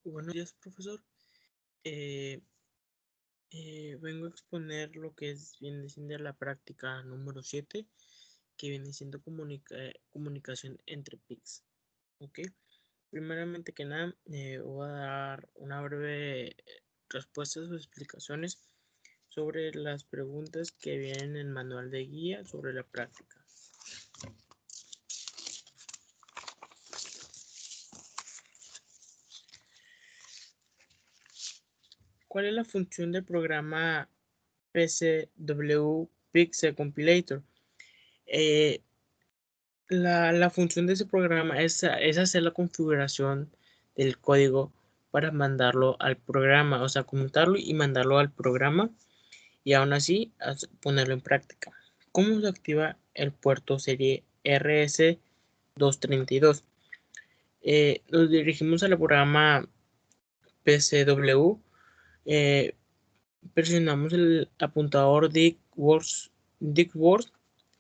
Buenos días, profesor. Eh, Vengo a exponer lo que viene siendo la práctica número 7, que viene siendo comunicación entre PICs. ¿Ok? Primeramente que nada, voy a dar una breve respuesta a sus explicaciones sobre las preguntas que vienen en el manual de guía sobre la práctica. ¿Cuál es la función del programa PCW Pixel Compilator? La función de ese programa es hacer la configuración del código para mandarlo al programa, o sea, conmutarlo y mandarlo al programa y aún así ponerlo en práctica. ¿Cómo se activa el puerto serie RS232? Nos dirigimos al programa PCW, presionamos el apuntador DIGWORDS,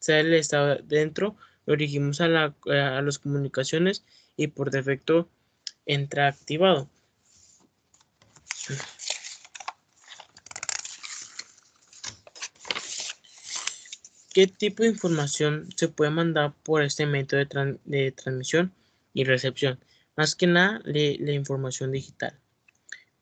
sale el estado dentro, lo dirigimos a las comunicaciones y por defecto entra activado. ¿Qué tipo de información se puede mandar por este método de transmisión y recepción? Más que nada, la información digital.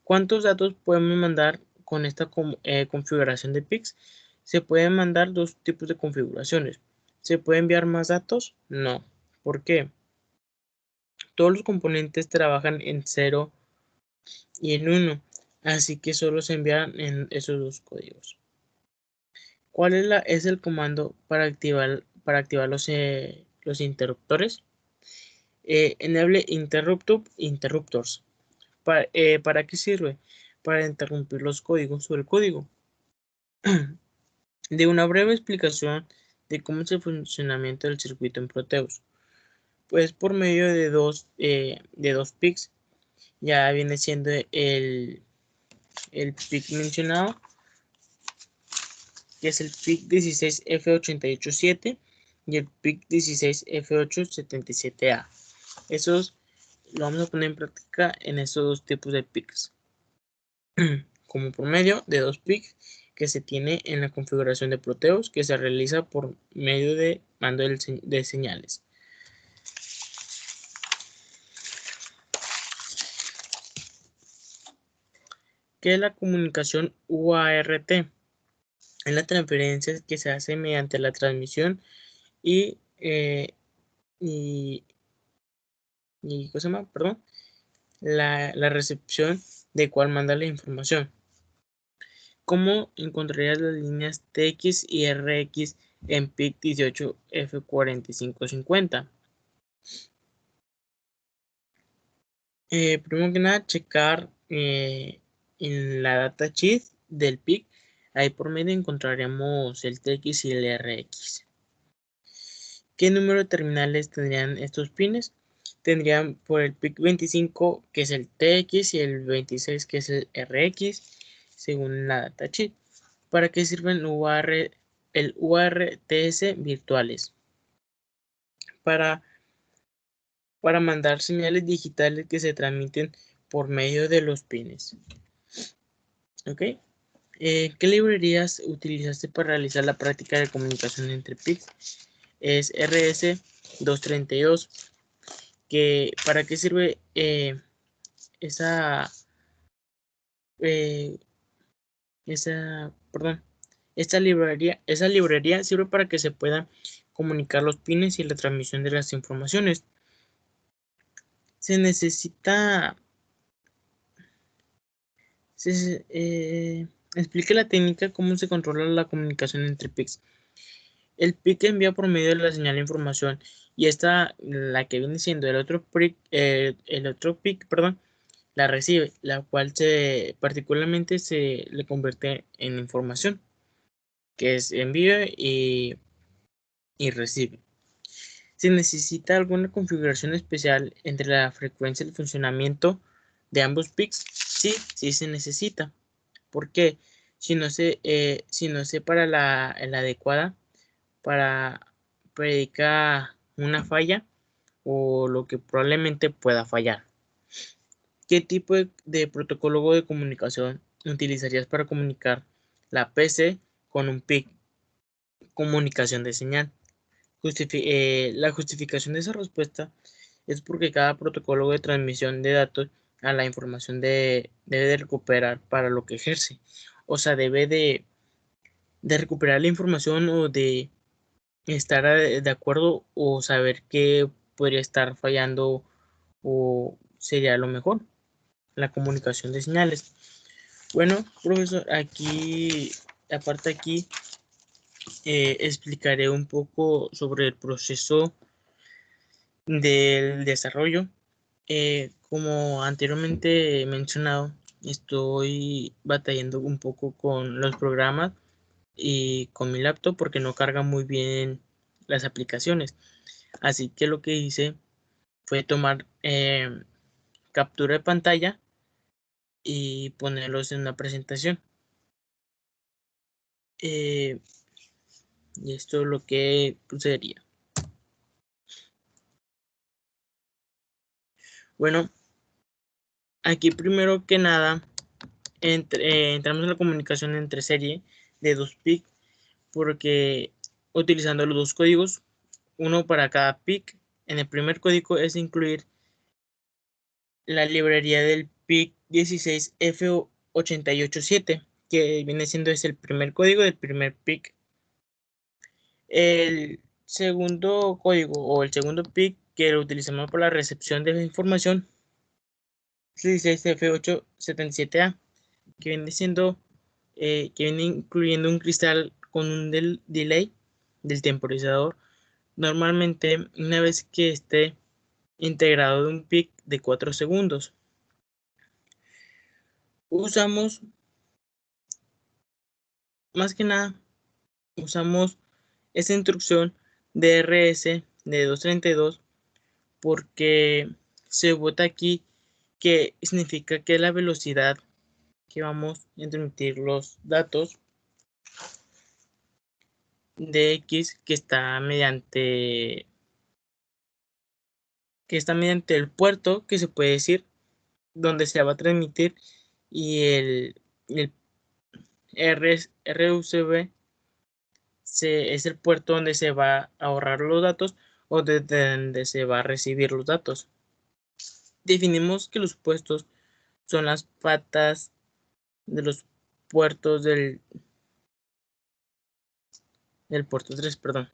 ¿Cuántos datos podemos mandar con esta configuración de PICs? Se pueden mandar dos tipos de configuraciones. ¿Se puede enviar más datos? No. ¿Por qué? Todos los componentes trabajan en 0 y en 1, así que solo se envían en esos dos códigos. ¿Cuál es el comando para activar los interruptores? Enable interruptors. ¿Para qué sirve? Para interrumpir los códigos o el código. De una breve explicación de cómo es el funcionamiento del circuito en Proteus. Pues por medio de dos PICs, ya viene siendo el PIC mencionado, que es el PIC 16F887 y el PIC 16F877A. Esos lo vamos a poner en práctica en estos dos tipos de PICs, como por medio de dos PICs que se tiene en la configuración de Proteus, que se realiza por medio de mando de señales. ¿Qué es la comunicación UART? Es la transferencia que se hace mediante la transmisión y ¿cómo se llama? Perdón, la recepción de cuál manda la información. ¿Cómo encontrarías las líneas TX y RX en PIC 18F4550? Primero que nada, checar en la datasheet del PIC. Ahí por medio encontraremos el TX y el RX. ¿Qué número de terminales tendrían estos pines? Tendrían por el PIC 25, que es el TX, y el 26, que es el RX, según la datasheet. ¿Para qué sirven el UARTs virtuales? Para mandar señales digitales que se transmiten por medio de los pines. ¿Ok? ¿Qué librerías utilizaste para realizar la práctica de comunicación entre PICs? Es RS232. ¿Para qué sirve esa librería? Esa librería sirve para que se puedan comunicar los pines y la transmisión de las informaciones. Se necesita explique la técnica cómo se controla la comunicación entre PICs. El PIC envía por medio de la señal de información y esta, la que viene siendo el otro PIC, la recibe, la cual particularmente se le convierte en información, que es envío y recibe. ¿Se necesita alguna configuración especial entre la frecuencia y el funcionamiento de ambos PICs? Sí, sí se necesita. ¿Por qué? Si no se para la adecuada para predicar una falla o lo que probablemente pueda fallar. ¿Qué tipo de protocolo de comunicación utilizarías para comunicar la PC con un PIC? Comunicación de señal. La justificación de esa respuesta es porque cada protocolo de transmisión de datos a la información debe de recuperar para lo que ejerce. O sea, debe de recuperar la información o de estar de acuerdo o saber qué podría estar fallando o sería lo mejor, la comunicación de señales. Bueno, profesor, aparte aquí, explicaré un poco sobre el proceso del desarrollo. Como anteriormente he mencionado, estoy batallando un poco con los programas y con mi laptop porque no carga muy bien las aplicaciones. Así que lo que hice fue tomar captura de pantalla y ponerlos en una presentación. Y esto es lo que sucedería. Bueno, aquí primero que nada entramos en la comunicación entre serie de 2 PIC porque utilizando los dos códigos, uno para cada PIC. En el primer código es incluir la librería del PIC 16F887, que viene siendo el primer código del primer PIC. El segundo código o el segundo PIC que lo utilizamos para la recepción de la información es 16F877A, que viene siendo que viene incluyendo un cristal con un delay del temporizador. Normalmente, una vez que esté integrado de un PIC de 4 segundos, usamos más que nada, usamos esa instrucción DRS de 232 porque se vota aquí que significa que la velocidad que vamos a transmitir los datos de X que está mediante el puerto, que se puede decir, donde se va a transmitir, y el RUCV es el puerto donde se va a ahorrar los datos o desde donde se va a recibir los datos. Definimos que los puestos son las patas de los puertos del puerto 3, perdón.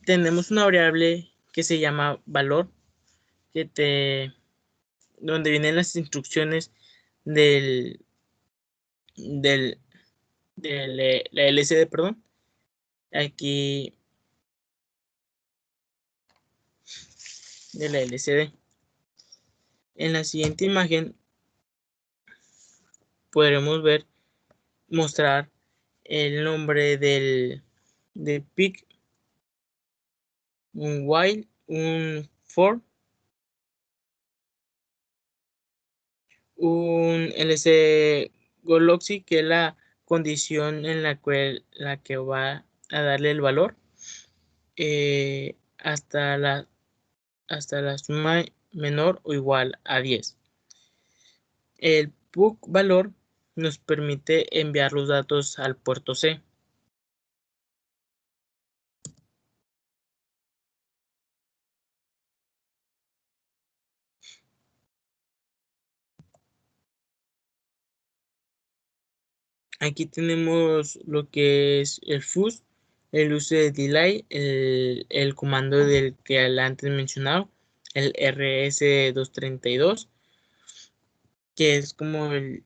Tenemos una variable que se llama valor, donde vienen las instrucciones del la LCD, perdón. Aquí de la LCD. En la siguiente imagen podremos mostrar el nombre del PIC, un while, un for, un LC Goloxy, que es la condición en la que va a darle el valor hasta la suma menor o igual a 10. El PUC valor nos permite enviar los datos al puerto C. Aquí tenemos lo que es el fuse, el uso de delay, el comando del que antes mencionado, el RS232, que es como el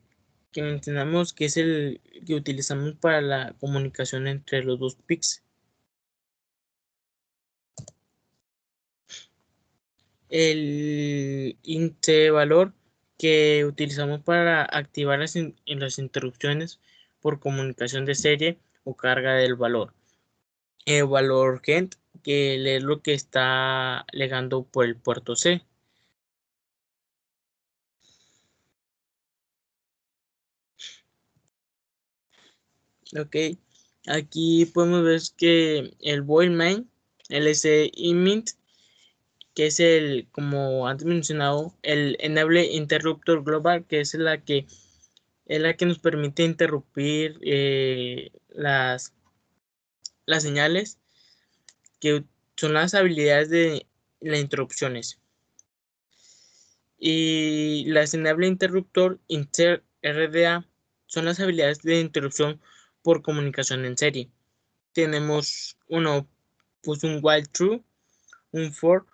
que mencionamos, que es el que utilizamos para la comunicación entre los dos PICs. El int valor que utilizamos para activar las interrupciones por comunicación de serie o carga del valor. El valor GENT, que es lo que está legando por el puerto C. Ok, aquí podemos ver que el void main, LS imint, que es el, como antes mencionado, el Enable Interruptor Global, que es la que nos permite interrumpir las señales, que son las habilidades de las interrupciones. Y las Enable Interruptor Inter RDA son las habilidades de interrupción por comunicación en serie. Tenemos pues un while true, un for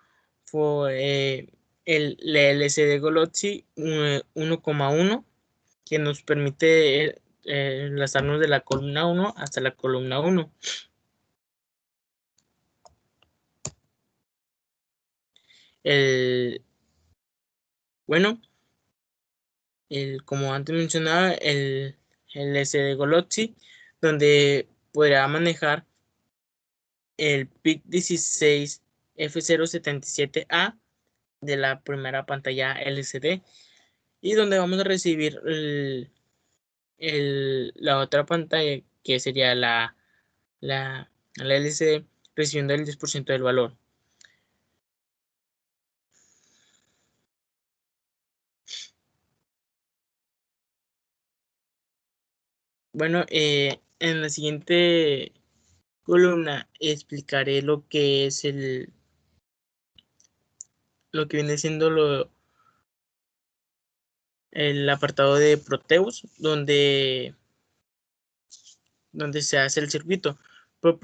el LCD Golotsi 1,1, que nos permite enlazarnos de la columna 1 hasta la columna 1. Como antes mencionaba, el LCD Golotsi, donde podrá manejar el PIC 16 F077A de la primera pantalla LCD, y donde vamos a recibir la otra pantalla, que sería la LCD, recibiendo el 10% del valor. Bueno, en la siguiente columna explicaré lo que es lo que viene siendo el apartado de Proteus, donde se hace el circuito. Pero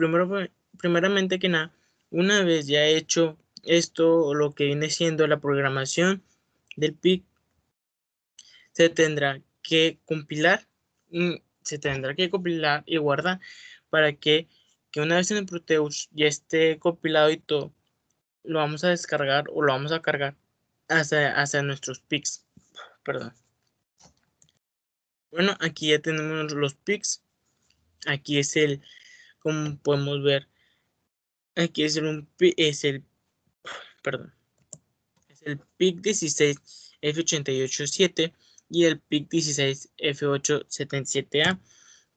primeramente que nada, una vez ya hecho esto, lo que viene siendo la programación del PIC, se tendrá que compilar y guardar para que una vez en el Proteus ya esté compilado y todo, lo vamos a descargar o lo vamos a cargar hacia nuestros PICs. Perdón. Bueno, aquí ya tenemos los PICs. Aquí es como podemos ver, aquí es el PIC 16 F887 y el PIC 16 F877A,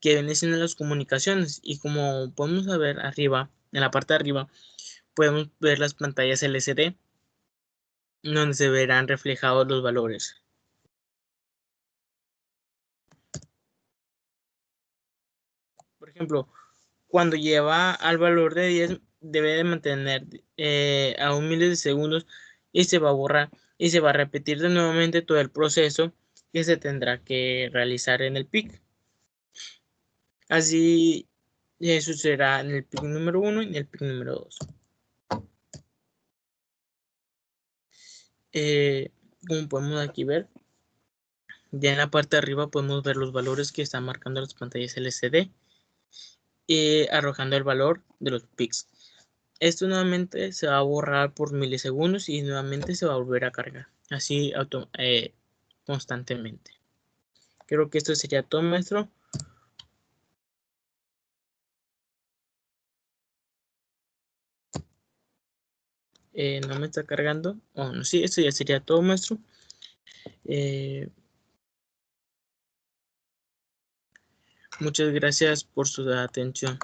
que vienen siendo las comunicaciones. Y como podemos ver arriba, en la parte de arriba, podemos ver las pantallas LCD, donde se verán reflejados los valores. Por ejemplo, cuando lleva al valor de 10, debe de mantener a 1 milisegundos, y se va a borrar y se va a repetir de nuevamente todo el proceso que se tendrá que realizar en el PIC. Así sucederá en el PIC número 1 y en el PIC número 2. Como podemos aquí ver, ya en la parte de arriba podemos ver los valores que están marcando las pantallas LCD, arrojando el valor de los PICs. Esto nuevamente se va a borrar por milisegundos y nuevamente se va a volver a cargar, así constantemente. Creo que esto sería todo, maestro. No me está cargando. No, sí, esto ya sería todo, maestro. Muchas gracias por su atención.